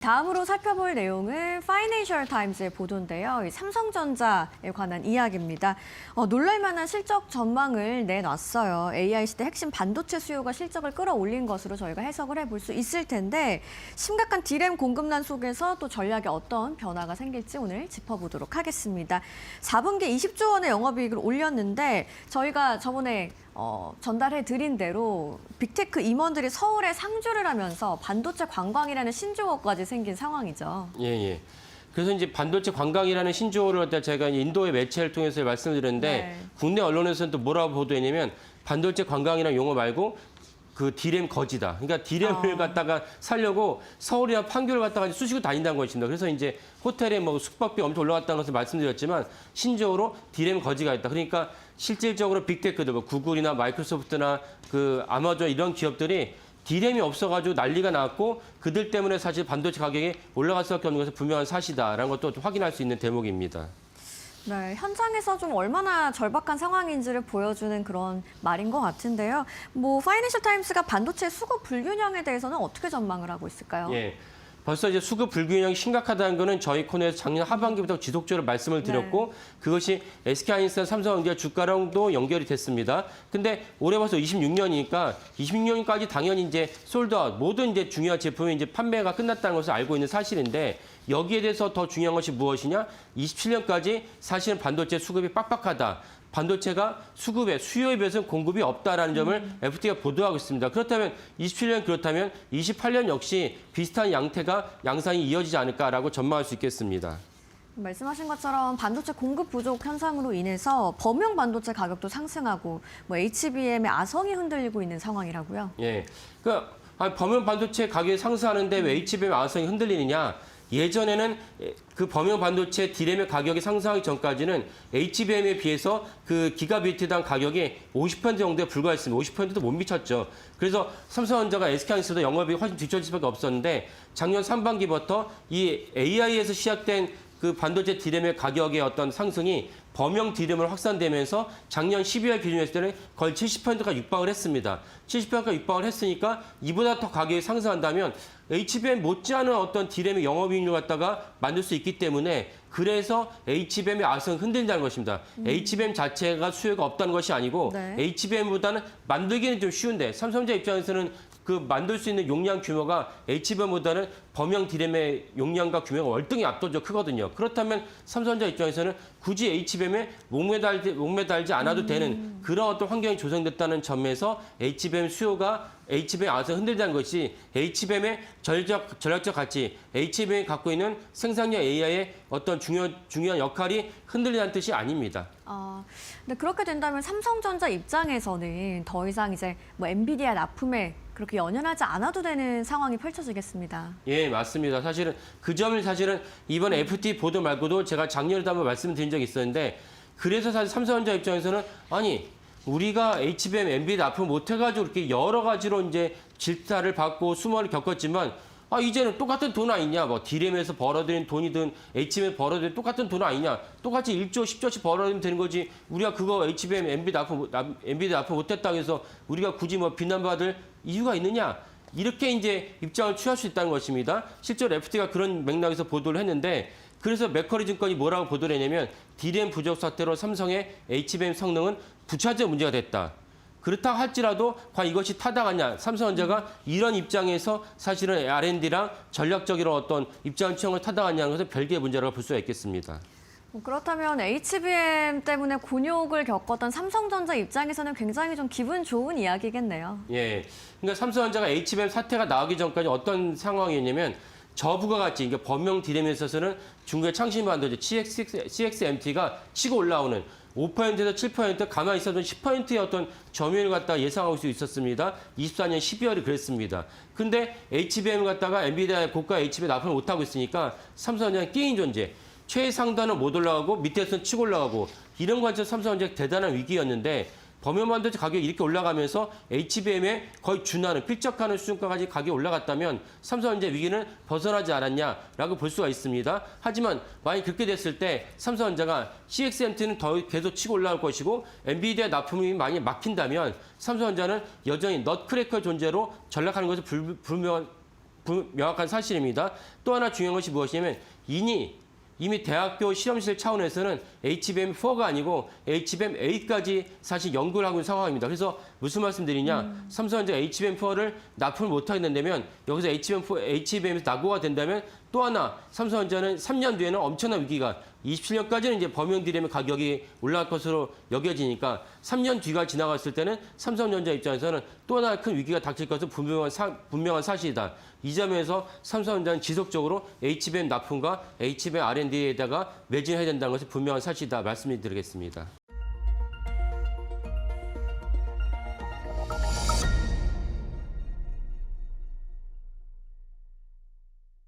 다음으로 살펴볼 내용은 파이낸셜 타임즈의 보도인데요. 이 삼성전자에 관한 이야기입니다. 놀랄만한 실적 전망을 내놨어요. AI 시대 핵심 반도체 수요가 실적을 끌어올린 것으로 저희가 해석을 해볼 수 있을 텐데 심각한 D램 공급난 속에서 또 전략에 어떤 변화가 생길지 오늘 짚어보도록 하겠습니다. 4분기 20조 원의 영업이익을 올렸는데 저희가 저번에 전달해드린 대로 빅테크 임원들이 서울에 상주를 하면서 반도체 관광이라는 신조어까지 생긴 상황이죠. 예. 그래서 이제 반도체 관광이라는 신조어를 갖다 제가 인도의 매체를 통해서 말씀드렸는데 네. 국내 언론에서는 또 뭐라고 보도했냐면 반도체 관광이라는 용어 말고 그 D램 거지다. 그러니까 D램을 갖다가 살려고 서울이나 판교를 갖다가 쑤시고 다닌다는 것입니다. 그래서 이제 호텔에 뭐 숙박비 엄청 올라갔다는 것을 말씀드렸지만 신조어로 D램 거지가 있다. 그러니까 실질적으로 빅테크들, 뭐 구글이나 마이크로소프트나 그 아마존 이런 기업들이 D램이 없어가지고 난리가 났고 그들 때문에 사실 반도체 가격이 올라갈 수밖에 없는 것은 분명한 사실이다라는 것도 확인할 수 있는 대목입니다. 네, 현장에서 좀 얼마나 절박한 상황인지를 보여주는 그런 말인 것 같은데요. 파이낸셜 타임스가 반도체 수급 불균형에 대해서는 어떻게 전망을 하고 있을까요? 예. 벌써 이제 수급 불균형이 심각하다는 거는 저희 코너에서 작년 하반기부터 지속적으로 말씀을 드렸고 그것이 SK하이닉스와 삼성전자 주가랑도 연결이 됐습니다. 근데 올해 벌써 26년이니까 26년까지 당연히 이제 솔드아웃 모든 이제 중요한 제품이 이제 판매가 끝났다는 것을 알고 있는 사실인데 여기에 대해서 더 중요한 것이 무엇이냐? 27년까지 사실은 반도체 수급이 빡빡하다. 반도체가 수요에 비해서는 공급이 없다라는 점을 FT가 보도하고 있습니다. 그렇다면 27년 그렇다면 28년 역시 비슷한 양상이 이어지지 않을까라고 전망할 수 있겠습니다. 말씀하신 것처럼 반도체 공급 부족 현상으로 인해서 범용 반도체 가격도 상승하고 HBM의 아성이 흔들리고 있는 상황이라고요? 예. 그러니까 범용 반도체 가격이 상승하는데 왜 HBM 아성이 흔들리느냐? 예전에는 그 범용 반도체 D램의 가격이 상승하기 전까지는 HBM에 비해서 그 기가비트당 가격이 50% 정도에 불과했습니다. 50%도 못 미쳤죠. 그래서 삼성전자가 SK하이닉스보다 영업이익이 훨씬 뒤처질 수밖에 없었는데 작년 상반기부터 이 AI에서 시작된 그 반도체 D램의 가격의 어떤 상승이 범용 D램으로 확산되면서 작년 12월 기준으로 했을 때는 거의 70%가 육박을 했습니다. 70%가 육박을 했으니까 이보다 더 가격이 상승한다면 HBM 못지않은 어떤 D램의 영업이익률을 갖다가 만들 수 있기 때문에 그래서 HBM의 아성이 흔들린다는 것입니다. HBM 자체가 수요가 없다는 것이 아니고 네. HBM보다는 만들기는 좀 쉬운데 삼성전자 입장에서는 그 만들 수 있는 용량 규모가 HBM보다는 범용 D램의 용량과 규모가 월등히 압도적으로 크거든요. 그렇다면 삼성전자 입장에서는 굳이 HBM에 목매달지 않아도 되는 그런 어떤 환경이 조성됐다는 점에서 HBM 아성이 흔들다는 것이 HBM의 전략적 가치, HBM이 갖고 있는 생산력 AI의 어떤 중요한 역할이 흔들리는 뜻이 아닙니다. 근데 그렇게 된다면 삼성전자 입장에서는 더 이상 이제 엔비디아 납품에 그렇게 연연하지 않아도 되는 상황이 펼쳐지겠습니다. 예, 맞습니다. 사실은 그 점을 이번 FT 보도 말고도 제가 작년에도 한번 말씀드린 적이 있었는데 그래서 사실 삼성전자 입장에서는 아니 우리가 HBM, 엔비디아 납품 못 해가지고 이렇게 여러 가지로 이제 질타를 받고 수모를 겪었지만 이제는 똑같은 돈 아니냐. D램에서 벌어들인 돈이든 HBM 벌어들인 똑같은 돈 아니냐. 똑같이 1조, 10조씩 벌어들이면 되는 거지. 우리가 그거 HBM, 엔비디아 납품 못했다고 해서 우리가 굳이 비난받을 이유가 있느냐. 이렇게 이제 입장을 취할 수 있다는 것입니다. 실제로 FT가 그런 맥락에서 보도를 했는데 그래서 맥커리 증권이 뭐라고 보도를 했냐면 D램 부족 사태로 삼성의 HBM 성능은 부차적 문제가 됐다. 그렇다 할지라도 과연 이것이 타당하냐. 삼성전자가 이런 입장에서 사실은 R&D랑 전략적으로 어떤 입장 취향을 타당하냐는 것은 별개의 문제라고 볼 수가 있겠습니다. 그렇다면 HBM 때문에 곤욕을 겪었던 삼성전자 입장에서는 굉장히 좀 기분 좋은 이야기겠네요. 예. 그러니까 삼성전자가 HBM 사태가 나오기 전까지 어떤 상황이었냐면 저부가 같이 그러니까 범용 D램에 있어서는 중국의 창신 반도체 CXMT가 치고 올라오는 5%에서 7% 가만히 있어도 10%의 어떤 점유율을 갖다가 예상할 수 있었습니다. 24년 12월이 그랬습니다. 근데 HBM을 갖다가 엔비디아의 고가 HBM 납품을 못하고 있으니까 삼성전자는 끼인 존재. 최상단은 못 올라가고 밑에서는 치고 올라가고 이런 관점에서 삼성전자가 대단한 위기였는데 범용 반도체 가격이 이렇게 올라가면서 HBM에 거의 준하는 필적하는 수준까지 가격이 올라갔다면 삼성전자 위기는 벗어나지 않았냐라고 볼 수가 있습니다. 하지만 만약 그렇게 됐을 때 삼성전자가 CXMT는 더 계속 치고 올라올 것이고 엔비디아 납품이 많이 막힌다면 삼성전자는 여전히 넛크래커 존재로 전락하는 것은 명확한 사실입니다. 또 하나 중요한 것이 무엇이냐면 이미 대학교 실험실 차원에서는 HBM4가 아니고 HBM8까지 사실 연구를 하고 있는 상황입니다. 그래서 무슨 말씀드리냐. 삼성전자 HBM4를 납품을 못하게 된다면 여기서 HBM에서 낙오가 된다면 또 하나 삼성전자는 3년 뒤에는 엄청난 위기가 27년까지는 이제 범용 디램의 가격이 올라갈 것으로 여겨지니까 3년 뒤가 지나갔을 때는 삼성전자 입장에서는 또 하나 큰 위기가 닥칠 것은 분명한 사실이다. 이 점에서 삼성전자는 지속적으로 HBM 납품과 HBM R&D에다가 매진해야 된다는 것이 분명한 사실이다 말씀드리겠습니다.